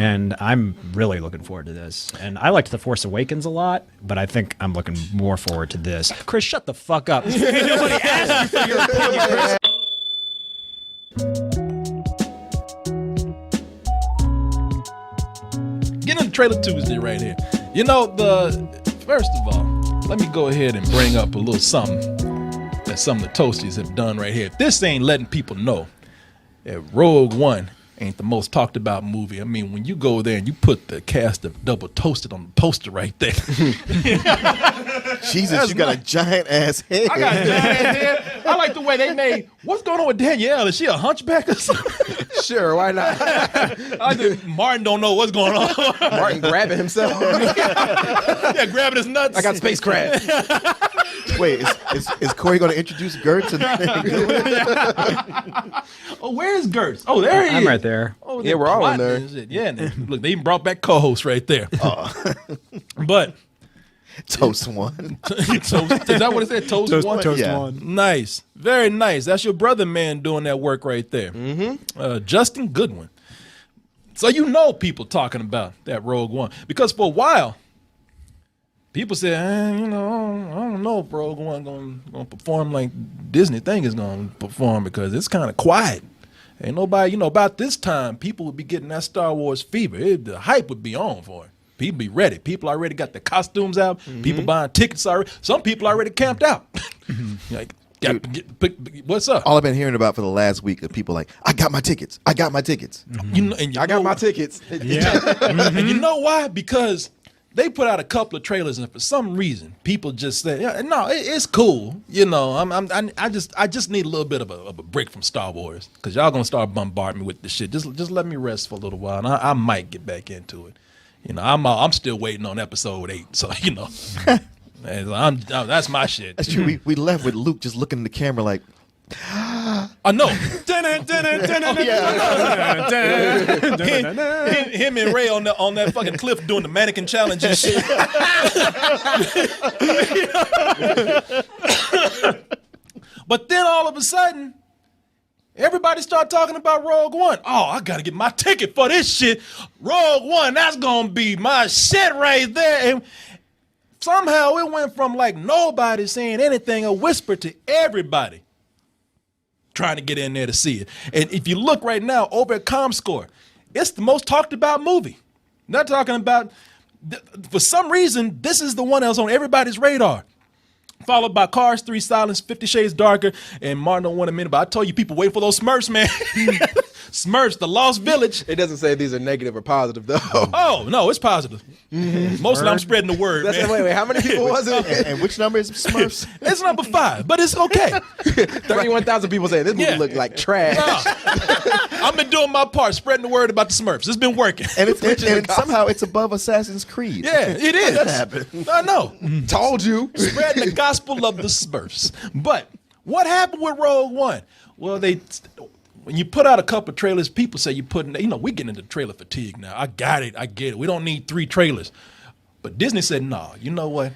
and I'm really looking forward to this. And I liked The Force Awakens a lot, but I think I'm looking more forward to this. Chris, shut the fuck up. Nobody asked you for your opinion, Chris. Get into Trailer Tuesday right here. You know, first of all, let me go ahead and bring up a little something that some of the Toasties have done right here. If this ain't letting people know that Rogue One ain't the most talked about movie. I mean, when you go there and you put the cast of Double Toasted on the poster right there. Jesus, that's you got a giant ass head. I got a giant ass head. I like the way they made. What's going on with Danielle? Is she a hunchback or something? Sure, why not? Martin don't know what's going on. Martin grabbing himself. Yeah, grabbing his nuts. I got space crab. Wait, is Corey going to introduce Gertz? Oh, where's Gertz? Oh, there he is. I'm right there. Oh, yeah, we're all in there. Yeah, look, they even brought back co-host right there. But Toast one. Toast, is that what it said? Toast one? Toast Yeah. one. Nice. Very nice. That's your brother man doing that work right there. Justin Goodwin. So you know people talking about that Rogue One. Because for a while, people said, I don't know if Rogue One gonna perform like Disney thing is gonna perform because it's kind of quiet. Ain't nobody, about this time, people would be getting that Star Wars fever. The hype would be on for it. People be ready. People already got the costumes out. People buying tickets already. Some people already camped out. Like, what's up? All I've been hearing about for the last week of people like, I got my tickets. I got my tickets. I got my tickets. Yeah. And you know why? Because they put out a couple of trailers, and for some reason, people just say, "Yeah, no, it's cool." I just need a little bit of a break from Star Wars because y'all gonna start bombarding me with this shit. Just let me rest for a little while, and I might get back into it. I'm still waiting on episode 8, so that's my shit. That's true. We left with Luke just looking in the camera like, I know. Him and Ray on that fucking cliff doing the mannequin challenge and shit. But then all of a sudden, everybody start talking about Rogue One. Oh, I gotta get my ticket for this shit. Rogue One, that's gonna be my shit right there. And somehow it went from like nobody saying anything, a whisper, to everybody trying to get in there to see it. And if you look right now over at ComScore, it's the most talked about movie. Not talking about, for some reason, this is the one that's on everybody's radar. Followed by Cars 3, Silence, 50 Shades Darker, and Martin don't want a minute, but I told you people wait for those Smurfs, man. Smurfs, the Lost Village. It doesn't say these are negative or positive, though. Oh, no, it's positive. Mostly I'm spreading the word, man. Wait, how many people was it? and which number is Smurfs? It's number 5, but it's okay. 31,000 people saying this movie looked like trash. I've been doing my part, spreading the word about the Smurfs. It's been working. And somehow it's above Assassin's Creed. Yeah, it is. That happened. I know. Told you. Spreading the gospel of the Smurfs. But what happened with Rogue One? Well, when you put out a couple of trailers, people say you're putting, we getting into trailer fatigue now. I got it. I get it. We don't need 3 trailers. But Disney said, no, you know what?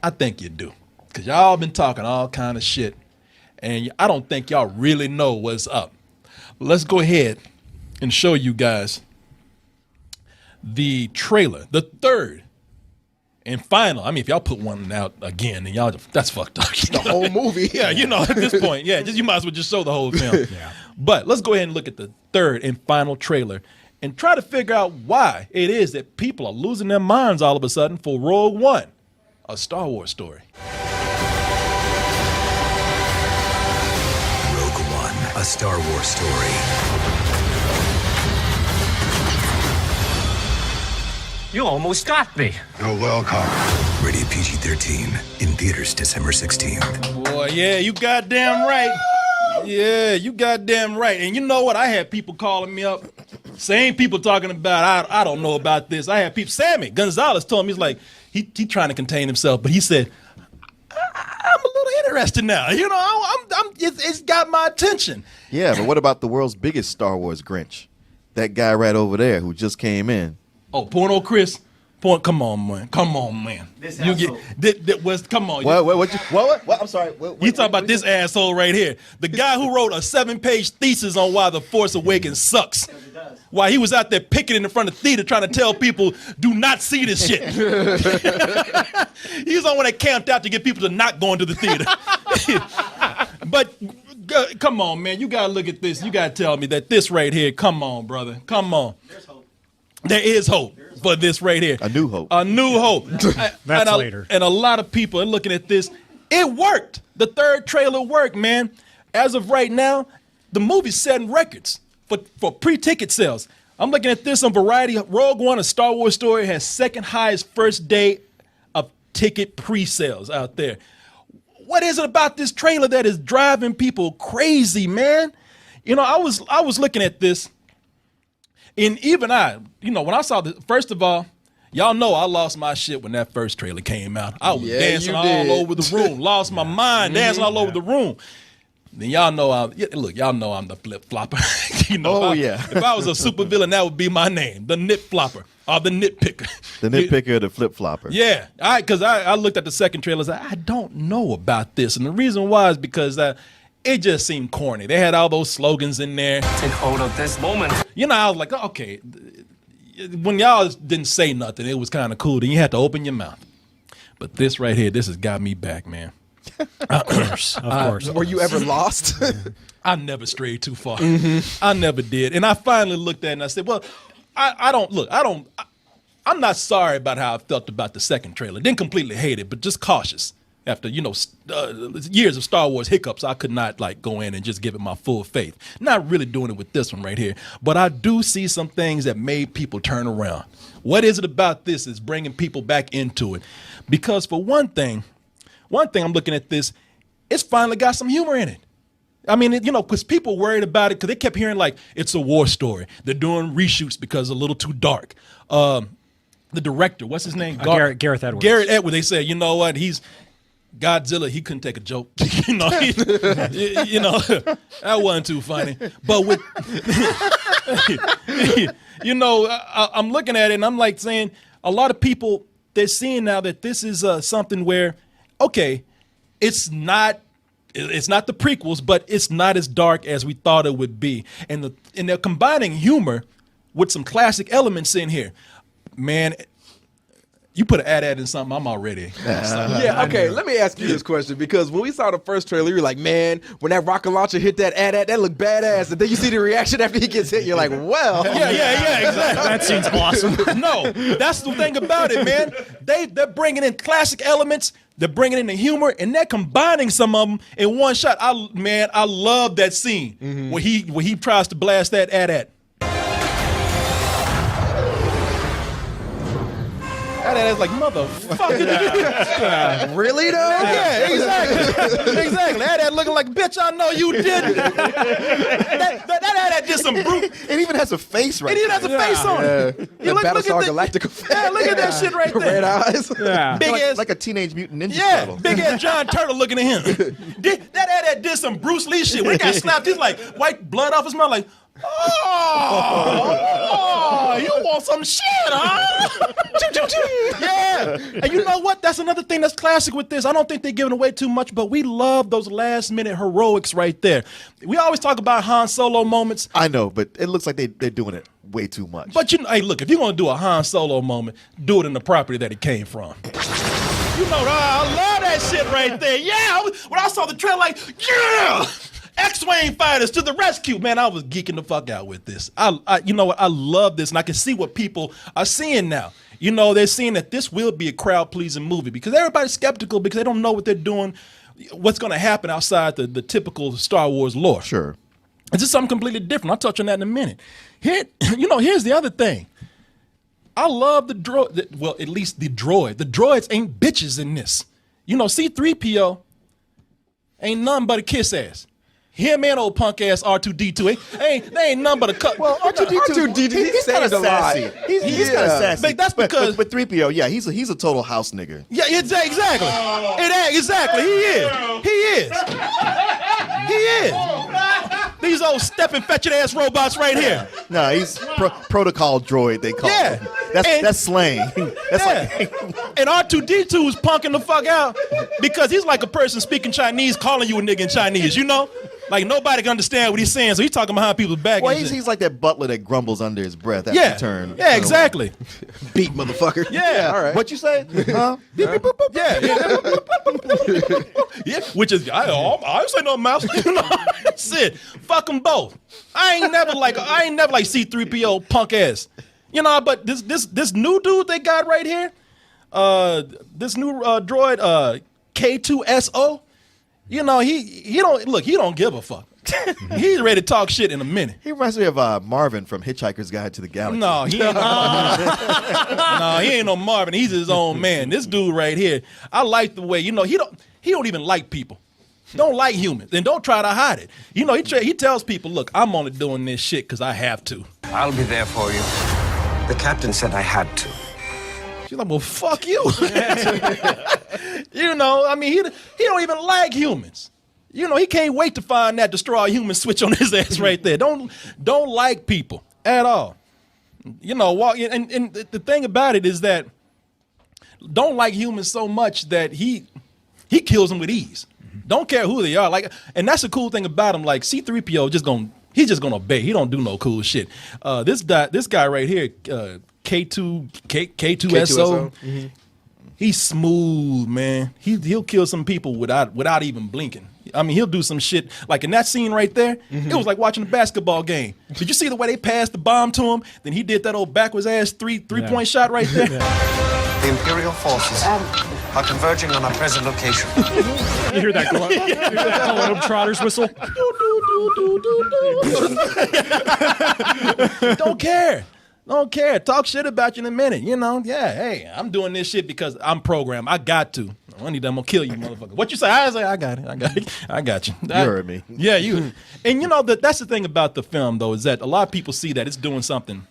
I think you do. Because y'all been talking all kind of shit. And I don't think y'all really know what's up. Let's go ahead and show you guys the trailer, the third and final. I mean, if y'all put one out again, then that's fucked up. The whole movie. Yeah, at this point, you might as well just show the whole film. Yeah. But let's go ahead and look at the third and final trailer and try to figure out why it is that people are losing their minds all of a sudden for Rogue One, a Star Wars story. Rogue One, a Star Wars story. You almost got me. You're welcome. Rated PG-13 in theaters December 16th. Boy, yeah, you goddamn right. Yeah, you goddamn right. And you know what? I had people calling me up. Same people talking about, I don't know about this. I had people, Sammy Gonzalez told me, he's like, he trying to contain himself, but he said, I'm a little interested now. It's got my attention. Yeah, but what about the world's biggest Star Wars Grinch? That guy right over there who just came in. Oh, Porno Chris point. Come on, man. Come on, man. You get come on. What? I'm sorry. You talking about this asshole right here? The guy who wrote a 7-page thesis on why The Force Awakens sucks. While he was out there picketing in front of the theater trying to tell people, do not see this shit. He's the one that camped out to get people to not go into the theater. But come on, man. You got to look at this. You got to tell me that this right here, come on, brother. Come on. There's hope. There is hope for this right here. A new hope. A new hope. That's later. And a lot of people are looking at this. It worked. The third trailer worked, man. As of right now, the movie's setting records for pre-ticket sales. I'm looking at this on Variety. Rogue One, A Star Wars Story, has second highest first day of ticket pre-sales out there. What is it about this trailer that is driving people crazy, man? You know, I was looking at this, and even when I saw this, first of all, y'all know I lost my shit when that first trailer came out. I was dancing all over the room, lost my mind, dancing all over the room. Then y'all know I'm the flip flopper. If I was a supervillain, that would be my name, the nit flopper or the nitpicker. The nitpicker, the flip flopper. Yeah, because I looked at the second trailer and said, I don't know about this. And the reason why is because it just seemed corny. They had all those slogans in there. Take hold of this moment. You know, I was like, okay. When y'all didn't say nothing, it was kind of cool. Then you had to open your mouth. But this right here, this has got me back, man. Of course. Were you ever lost? I never strayed too far. I never did. And I finally looked at it and I said, well, I'm not sorry about how I felt about the second trailer. Didn't completely hate it, but just cautious. After, years of Star Wars hiccups, I could not go in and just give it my full faith. Not really doing it with this one right here. But I do see some things that made people turn around. What is it about this is bringing people back into it? Because for one thing I'm looking at this, it's finally got some humor in it. I mean, because people worried about it because they kept hearing it's a war story. They're doing reshoots because it's a little too dark. The director, what's his name? Gareth Edwards. Gareth Edwards. They said, you know what? He's Godzilla. He couldn't take a joke. That wasn't too funny. But with, I'm looking at it and I'm saying a lot of people, they're seeing now that this is something where, okay, it's not the prequels, but it's not as dark as we thought it would be. And they're combining humor with some classic elements in here. Man, you put an ad in something, I'm already. Yeah, okay, let me ask you this question, because when we saw the first trailer, you were like, man, when that rocket launcher hit that ad, that looked badass. And then you see the reaction after he gets hit, you're like, well. Yeah, exactly. That seems awesome. No, that's the thing about it, man. They're bringing in classic elements, they're bringing in the humor, and they're combining some of them in one shot. I love that scene where he tries to blast that ad. That's like, motherfucker. Really, though? Yeah, exactly. That looking like, bitch, I know you didn't. that did some brute. It even has a face right It even has a face on it. The Battlestar Galactica face. Yeah, look at that shit right there. Red eyes. Yeah. Big ass. like a Teenage Mutant Ninja Turtle. Big ass John Turtle looking at him. That did some Bruce Lee shit. When he got snapped, he's like, white blood off his mouth, like, oh, you want some shit, huh? Yeah. And you know what? That's another thing that's classic with this. I don't think they're giving away too much, but we love those last minute heroics right there. We always talk about Han Solo moments. I know, but it looks like they're doing it way too much. But hey, look, if you're going to do a Han Solo moment, do it in the property that it came from. I love that shit right there. Yeah. When I saw the trailer, yeah. X-Wing fighters to the rescue. Man, I was geeking the fuck out with this. You know what? I love this, and I can see what people are seeing now. They're seeing that this will be a crowd-pleasing movie because everybody's skeptical because they don't know what they're doing, what's going to happen outside the typical Star Wars lore. Sure. It's just something completely different. I'll touch on that in a minute. Here's the other thing. I love the droid. Well, at least the droid. The droids ain't bitches in this. C-3PO ain't nothing but a kiss ass. Him and old punk ass R2D2. They ain't nothing but a cut. Well, R2D2, he's kind of sassy. He's kind of sassy. But that's because. But 3PO, yeah, he's a total house nigga. Yeah, exactly. Exactly. He is. These old stepping fetching ass robots right here. No, he's protocol droid. They call Yeah. him. And- That's slang. That's Yeah. And R2D2 was punking the fuck out because he's like a person speaking Chinese calling you a nigga in Chinese, you know? Like nobody can understand what he's saying, so he's talking behind people's back. Well, and he's, shit. he's like that butler that grumbles under his breath after Yeah. you turn. Yeah, exactly. Beat motherfucker. Yeah. All right. What you say? Huh? Beep, beep, boop, boop. Yeah. Yeah. Which is I ain't say no mouse. That's it. Fuck them both. I ain't never like C3PO punk ass. You know, but this new dude they got right here, this new droid K2SO, you know, he don't give a fuck. He's ready to talk shit in a minute. He reminds me of Marvin from Hitchhiker's Guide to the Galaxy. No, he ain't. No, he ain't no Marvin. He's his own man. This dude right here, I like the way, you know, he don't even like people. Don't like humans, and don't try to hide it. You know, he tells people, look, I'm only doing this shit because I have to. I'll be there for you. The captain said I had to. She's like, well, fuck you. You know, I mean, he don't even like humans. You know, he can't wait to find that destroy all humans switch on his ass right there. Don't like people at all. You know, and the thing about it is that don't like humans so much that he kills them with ease. Don't care who they are. Like, and that's the cool thing about him. Like C3PO he's just gonna obey. He don't do no cool shit. This guy right here, K2SO. K2SO. He's smooth, man. He'll kill some people without even blinking. I mean, he'll do some shit. Like in that scene right there, it was like watching a basketball game. Did you see the way they passed the bomb to him? Then he did that old backwards ass three-point shot right there. The Imperial forces are converging on our present location. You hear that Globetrotters whistle? Don't care. Talk shit about you in a minute. You know, yeah, hey, I'm doing this shit because I'm programmed. I got to. One of them gonna kill you, motherfucker. What you say? I say, I got it. I got you. You heard me. Yeah, you. And you know, that's the thing about the film, though, is that a lot of people see that it's doing something.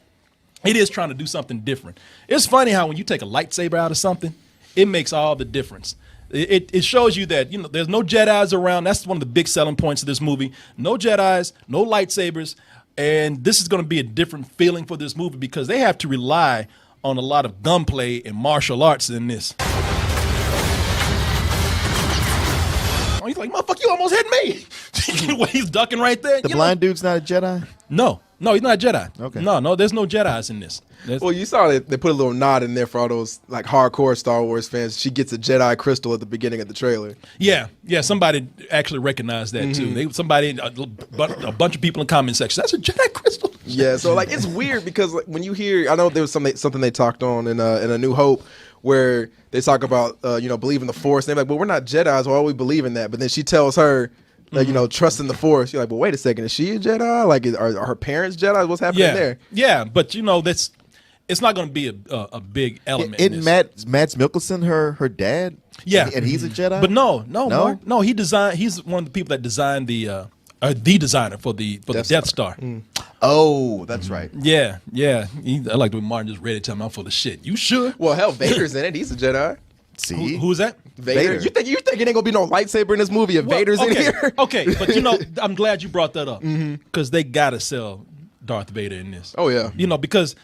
It is trying to do something different. It's funny how when you take a lightsaber out of something, it makes all the difference. It shows you that, you know, there's no Jedis around. That's one of the big selling points of this movie. No Jedis, no lightsabers. And this is going to be a different feeling for this movie because they have to rely on a lot of gunplay and martial arts in this. Oh, he's like, motherfucker, you almost hit me. The way he's ducking right there. The blind dude's not a Jedi? No, he's not a Jedi. Okay. No, there's no Jedis in this. Well, you saw that they put a little nod in there for all those like hardcore Star Wars fans. She gets a Jedi crystal at the beginning of the trailer. Yeah, somebody actually recognized that too. A bunch of people in the comment section. That's a Jedi crystal. Yeah, so like it's weird because like, when you hear, I know there was something they talked on in A New Hope where they talk about believe in the Force. And they're like, well, we're not Jedis, why do we believe in that? But then she tells her, like, trust in the Force. You're like, well, wait a second, is she a Jedi? Like, are her parents Jedi? What's happening there? Yeah, but it's not going to be a big element. Isn't Mads Mikkelsen her dad? Yeah, and he's a Jedi. But no, Mark, no. He's one of the people that designed the designer for the Death Star. Oh, that's right. Yeah. I like the way Martin just read it. Tell me I'm full of shit. You sure? Well, hell, Vader's in it. He's a Jedi. See, Who's that? Vader. You think it ain't gonna be no lightsaber in this movie if Vader's in here? Okay, but I'm glad you brought that up because they gotta sell Darth Vader in this. Oh yeah. Because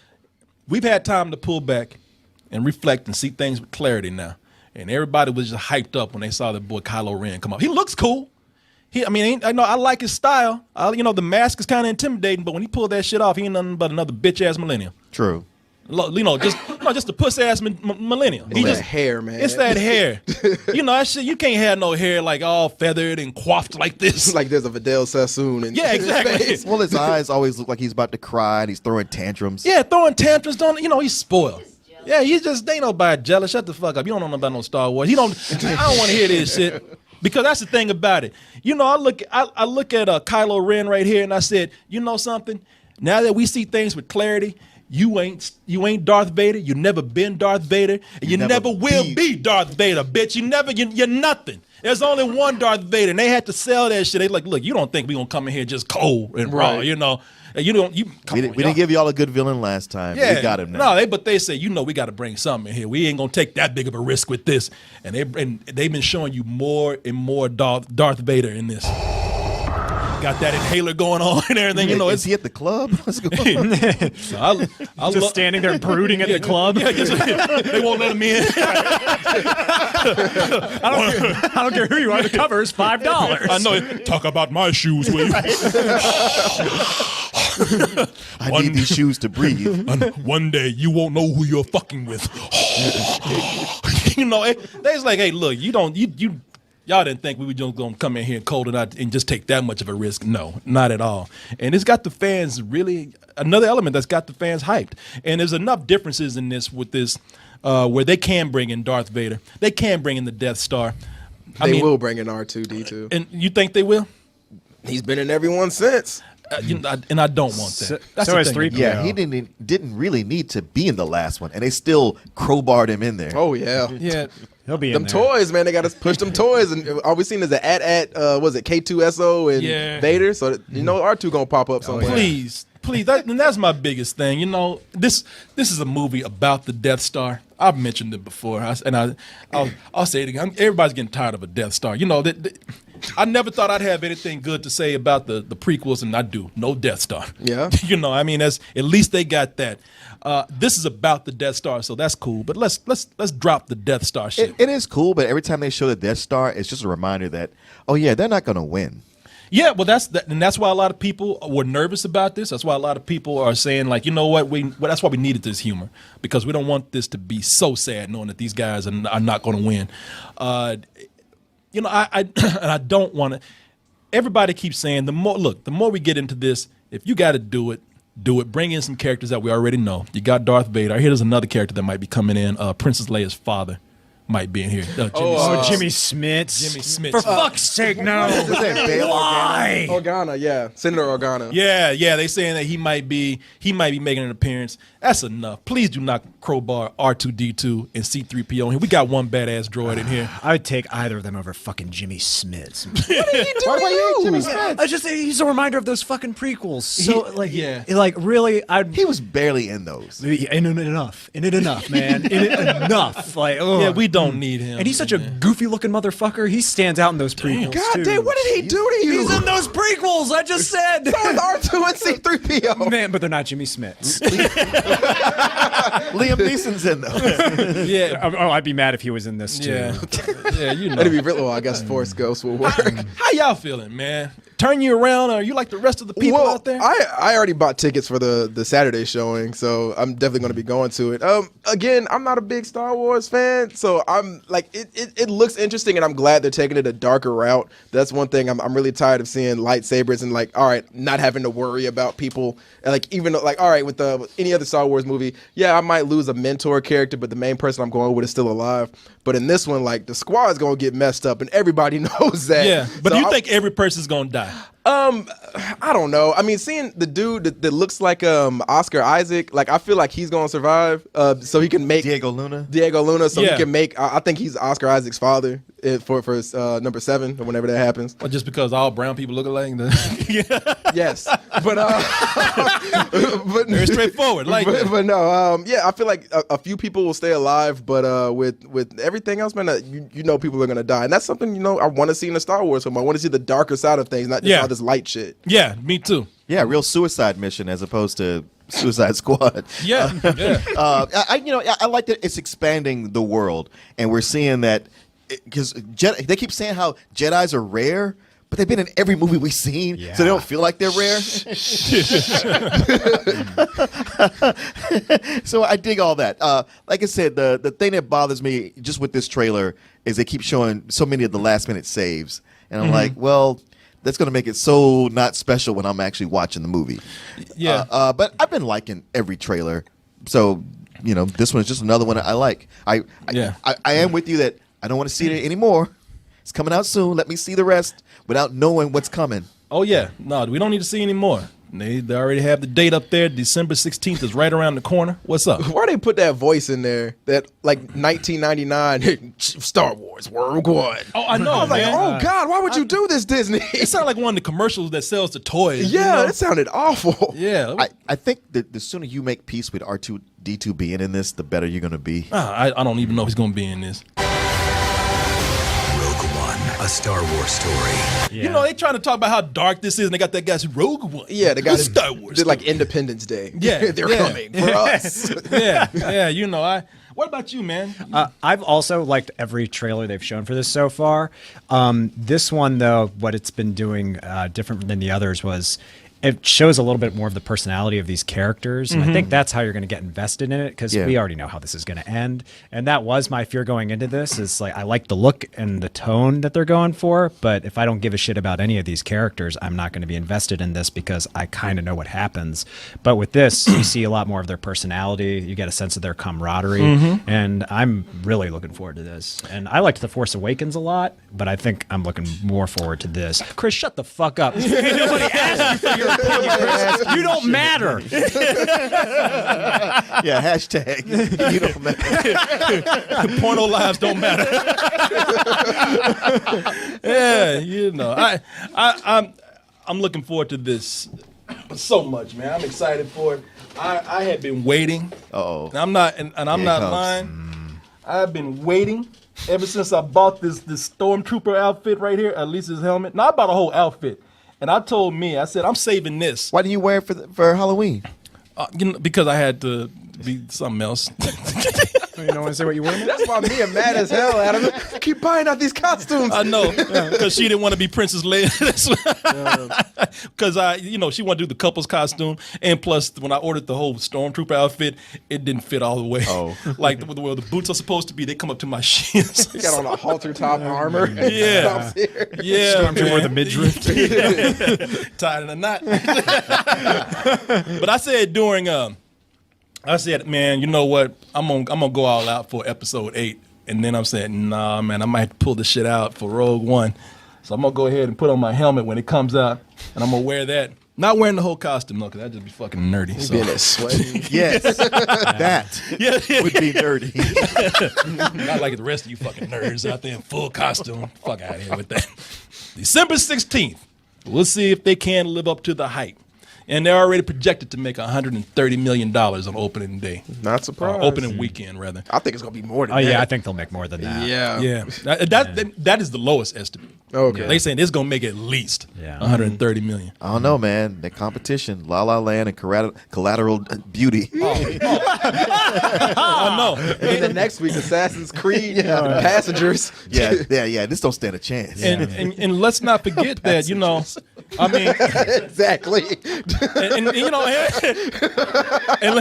we've had time to pull back and reflect and see things with clarity now, and everybody was just hyped up when they saw the boy Kylo Ren come up. He looks cool. I like his style. The mask is kind of intimidating, but when he pulled that shit off, he ain't nothing but another bitch ass millennial. true. Just a puss ass millennial. It's that hair, man. It's that hair. That shit. You can't have no hair like all feathered and coiffed like this. It's like there's a Vidal Sassoon in Yeah, exactly. his face. Well, his eyes always look like he's about to cry and he's throwing tantrums. Yeah, throwing tantrums. He's spoiled. Yeah, they ain't nobody jealous. Shut the fuck up. You don't know about no Star Wars. I don't want to hear this shit. Because that's the thing about it. I look at Kylo Ren right here and I said, you know something? Now that we see things with clarity, you ain't Darth Vader. You never been Darth Vader. And you never will be Darth Vader, bitch. You're nothing. There's only one Darth Vader. And they had to sell that shit. They like, look, you don't think we gonna come in here just cold and raw, Right. And we didn't give y'all a good villain last time. Yeah, We got him now. No, but they say, we got to bring something in here. We ain't gonna take that big of a risk with this. And they've been showing you more and more Darth Vader in this. got that inhaler going on and everything. You know, is he at the club? What's going on? I Just standing there brooding at the club. Yeah, they won't let him in. I don't care who you are. The cover is $5. I know it. Talk about my shoes, will you? I need these shoes to breathe. One day you won't know who you're fucking with. You know, they's like, hey, look, y'all didn't think we were just gonna come in here cold and just take that much of a risk. No, not at all. And it's got the fans really another element that's got the fans hyped. And there's enough differences in this with this where they can bring in Darth Vader. They can bring in the Death Star. They will bring in R2-D2. And you think they will? He's been in everyone since. And I don't want that. That's so the has thing. 3PO. Yeah, he didn't really need to be in the last one, and they still crowbarred him in there. Oh yeah, Yeah. He'll be them in there. toys, man. They got to push them toys, and all we seen is the was it K2SO and Vader? So you know R2 gonna pop up somewhere. Please, and that's my biggest thing. You know, this is a movie about the Death Star. I've mentioned it before, I'll say it again. Everybody's getting tired of a Death Star. You know, I never thought I'd have anything good to say about the prequels, and I do. No Death Star. Yeah. You know, I mean, at least they got that. This is about the Death Star, so that's cool. But let's drop the Death Star shit. It is cool, but every time they show the Death Star, it's just a reminder that, oh yeah, they're not going to win. Yeah, well, and that's why a lot of people were nervous about this. That's why a lot of people are saying, like, you know what, that's why we needed this humor, because we don't want this to be so sad knowing that these guys are not going to win. You know, and I don't want to. Everybody keeps saying the more we get into this, if you got to do it. Bring in some characters that we already know. You got Darth Vader. Here's another character that might be coming in. Princess Leia's father might be in here. Jimmy Smits. Jimmy Smits. For fuck's sake, no. Why? Organa, yeah, Senator Organa. Yeah. They saying that he might be making an appearance. That's enough. Please do not crowbar R2-D2 and C-3PO in here. We got one badass droid in here. I would take either of them over fucking Jimmy Smits. Why you Jimmy Smith? I just he's a reminder of those fucking prequels. So yeah. like really, He was barely in those. in it enough, man, in it enough. Like, ugh. Yeah, we don't need him. And he's such a goofy looking motherfucker. He stands out in those prequels. God too. damn, what did he do to you? He's in those prequels. I just said. So is R2 and C-3PO. Man, but they're not Jimmy Smits. Liam Neeson's in those. Yeah. Oh, I'd be mad if he was in this too. Yeah, you know. That'd be real. Well, I guess Force Ghost will work. How y'all feeling, man? Turn you around, or are you like the rest of the people out there? I already bought tickets for the Saturday showing, so I'm definitely going to be going to it. Again, I'm not a big Star Wars fan, so I'm like, it looks interesting, and I'm glad they're taking it a darker route. That's one thing. I'm really tired of seeing lightsabers and like, all right, not having to worry about people. And like, even like, all right, with any other Star Wars movie, yeah, I might lose a mentor character, but the main person I'm going with is still alive. But in this one, like, the squad's going to get messed up, and everybody knows that. Yeah, but So do you think every person's gonna die? I don't know. I mean, seeing the dude that looks like Oscar Isaac, like I feel like he's gonna survive. So he can make Diego Luna. Yeah. So he can make. I think he's Oscar Isaac's father for number 7 or whenever that happens. Or just because all brown people look alike? Yes, but but Very straightforward. Like, but no, yeah, I feel like a few people will stay alive, but with everything else, man, you know people are gonna die, and that's something I want to see in a Star Wars film. I want to see the darker side of things, not just all this light shit. yeah, me too. Yeah, real suicide mission as opposed to Suicide Squad. Yeah, yeah. I like that it's expanding the world, and we're seeing that because they keep saying how Jedis are rare, but they've been in every movie we've seen, so they don't feel like they're rare. So I dig all that. Like I said, the thing that bothers me just with this trailer is they keep showing so many of the last minute saves, and I'm like, well, that's going to make it so not special when I'm actually watching the movie. Yeah. But I've been liking every trailer, so this one is just another one I like. I am with you that I don't want to see it anymore. It's coming out soon. Let me see the rest without knowing what's coming. Oh yeah, no, we don't need to see any more. They already have the date up there. December 16th is right around the corner. What's up? Why they put that voice in there? That like 1999 Star Wars Rogue One. Oh, I know, I was like, man. oh God, why would you do this, Disney? It sounded like one of the commercials that sells the toys. Yeah, it sounded awful. Yeah. I think that the sooner you make peace with R2-D2 being in this, the better you're going to be. I don't even know if he's going to be in this. Rogue One, a Star Wars story. Yeah. You know, they trying to talk about how dark this is, and they got that guy's Rogue One. Yeah, the guy It's Star Wars. did like story. Independence Day. Yeah, they're yeah. coming for us. yeah. You know, What about you, man? I've also liked every trailer they've shown for this so far. This one, though, what it's been doing different than the others was it shows a little bit more of the personality of these characters. And I think that's how you're going to get invested in it, because we already know how this is going to end. And that was my fear going into this, is like, I like the look and the tone that they're going for, but if I don't give a shit about any of these characters, I'm not going to be invested in this because I kind of know what happens. But with this, you see a lot more of their personality. You get a sense of their camaraderie. And I'm really looking forward to this. And I liked The Force Awakens a lot, but I think I'm looking more forward to this. Chris, shut the fuck up. Nobody asked you for your opinion, Chris. You don't matter. Yeah, hashtag. You don't matter. Porno lives don't matter. Yeah, you know, I'm looking forward to this so much, man. I'm excited for it. I had been waiting. Uh-oh. And I'm not, and I'm Here it not comes. lying. I've been waiting ever since I bought this stormtrooper outfit right here, at least his helmet. Now I bought a whole outfit, and I said I'm saving this. Why didn't you wear it for Halloween? Because I had to be something else. You don't want to say what you want? That's why Mia mad as hell at him. Keep buying out these costumes. I know, because she didn't want to be Princess Leia. Because she wanted to do the couple's costume, and plus when I ordered the whole stormtrooper outfit, it didn't fit all the way. Oh. Like the way the boots are supposed to be, they come up to my shins. He got on a halter top armor. Yeah. Stops here. Yeah, Stormtrooper with a man. midriff. Tied in a knot. But I said I said, man, you know what? I'm gonna go all out for episode 8, and then I'm saying, nah, man, I might have to pull this shit out for Rogue One. So I'm gonna go ahead and put on my helmet when it comes out, and I'm gonna wear that. Not wearing the whole costume though, because that'd just be fucking nerdy. So. Being sweaty. Yes, that would be nerdy. Not like the rest of you fucking nerds out there in full costume. Fuck out of here with that. December 16th. We'll see if they can live up to the hype. And they're already projected to make $130 million on opening day. Not surprised. Opening weekend, rather. I think it's gonna be more than Oh, that. yeah, I think they'll make more than that. Yeah. That is the lowest estimate. Okay. They saying it's going to make at least $130 million. I don't know, man. The competition, La La Land and Collateral Beauty. I know. And then the next week, Assassin's Creed, Passengers. Yeah. This don't stand a chance. And let's not forget that, I mean, Exactly. and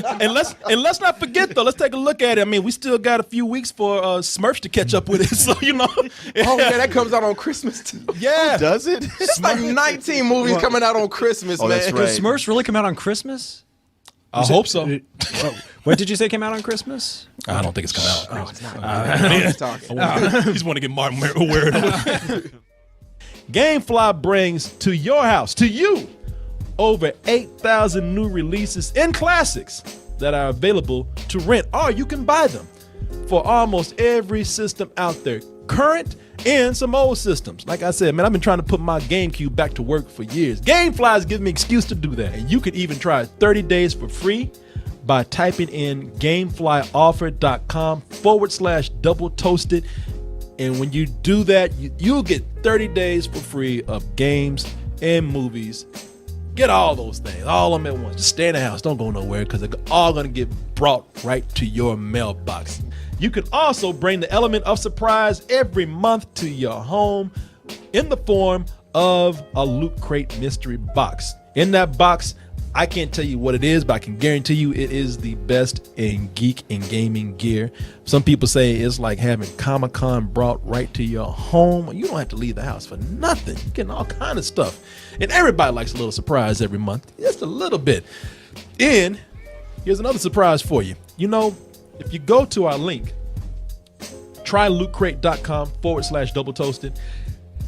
let's not forget though. Let's take a look at it. I mean, we still got a few weeks for Smurfs to catch up with it. So Oh yeah, that comes out on Christmas too. yeah. Does it? It's like 19 movies coming out on Christmas, Oh, man. that's Does right. Smurfs really come out on Christmas? I hope so. What did you say came out on Christmas? I don't think it's coming out. Oh, it's not. He's talking. Just want to get Martin aware of it. GameFly brings to your house, to you, over 8,000 new releases and classics that are available to rent, or you can buy them for almost every system out there, current and some old systems. Like I said, man, I've been trying to put my GameCube back to work for years. GameFly is giving me an excuse to do that. And you can even try 30 days for free by typing in gameflyoffer.com/double toasted. And when you do that, you'll get 30 days for free of games and movies. Get all those things, all of them at once. Just stay in the house. Don't go nowhere, because they're all going to get brought right to your mailbox. You can also bring the element of surprise every month to your home in the form of a Loot Crate mystery box. In that box, I can't tell you what it is, but I can guarantee you it is the best in geek and gaming gear. Some people say it's like having Comic-Con brought right to your home. You don't have to leave the house for nothing. You're getting all kind of stuff. And everybody likes a little surprise every month, just a little bit. And here's another surprise for you. If you go to our link, trylootcrate.com/double toasted,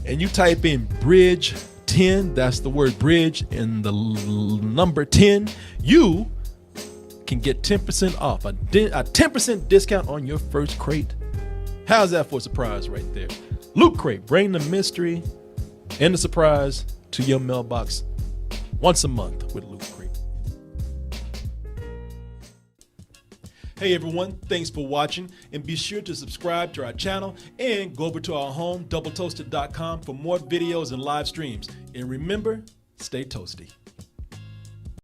and you type in bridge 10, that's the word bridge, and the number 10, you can get 10% off, a 10% discount on your first crate. How's that for a surprise right there? Loot Crate, bring the mystery and the surprise to your mailbox once a month with Loot Crate. Hey everyone, thanks for watching, and be sure to subscribe to our channel and go over to our home, doubletoasted.com, for more videos and live streams. And remember, stay toasty.